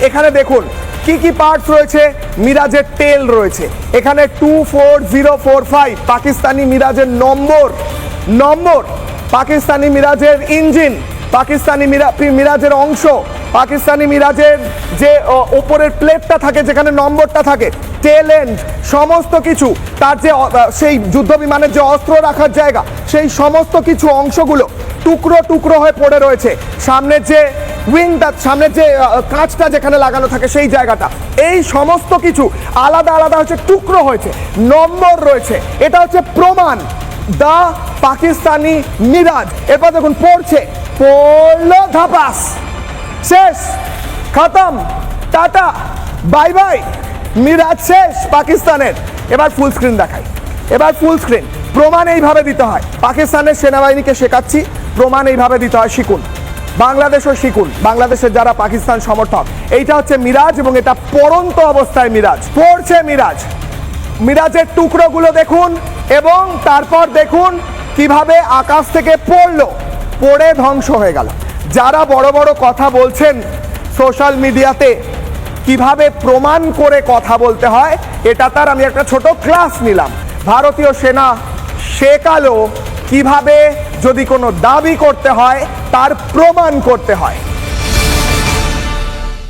এখানে দেখুন কি কি পার্টস রয়েছে। মিরাজের টেল রয়েছে এখানে 24045, পাকিস্তানি মিরাজের নম্বর, পাকিস্তানি মিরাজের ইঞ্জিন, পাকিস্তানি মিরাজের অংশ, পাকিস্তানি মিরাজের যে ওপরের প্লেটটা থাকে যেখানে নম্বরটা থাকে, টেল এন্ড, সমস্ত কিছু, তার যে সেই যুদ্ধ বিমানের যে অস্ত্র রাখার জায়গা, সেই সমস্ত কিছু অংশগুলো টুকরো টুকরো হয়ে পড়ে রয়েছে। সামনের যে উইংটা, সামনের যে কাঁচটা যেখানে লাগানো থাকে সেই জায়গাটা, এই সমস্ত কিছু আলাদা আলাদা হচ্ছে, টুকরো হয়েছে, নম্বর রয়েছে। এটা হচ্ছে প্রমাণ, দা পাকিস্তানি মিরাজ। এরপর দেখুন পড়লো ধাপাস, শেষ, খতম, টাটা, বাই বাই, মিরাজ শেষ পাকিস্তানের। এবার ফুল স্ক্রিন দেখাই, এবার ফুল স্ক্রিন। প্রমাণ এইভাবে দিতে হয়, পাকিস্তানের সেনাবাহিনীকে শেখাচ্ছি, প্রমাণ এইভাবে দিতে হয়, শিখুন, বাংলাদেশও শিখুন, বাংলাদেশের যারা পাকিস্তান সমর্থক। এইটা হচ্ছে মিরাজ এবং এটা পড়ন্ত অবস্থায় মিরাজ পড়ছে। মিরাজের টুকরোগুলো দেখুন এবং তারপর দেখুন কিভাবে আকাশ থেকে পড়ে ধ্বংস হয়ে গেল। যারা বড় বড় কথা বলছেন সোশ্যাল মিডিয়াতে কিভাবে প্রমাণ করে কথা বলতে হয়, এটা তার আমি একটা ছোট ক্লাস নিলাম। ভারতীয় সেনা শেখালো কিভাবে যদি কোনো দাবি করতে হয় তার প্রমাণ করতে হয়।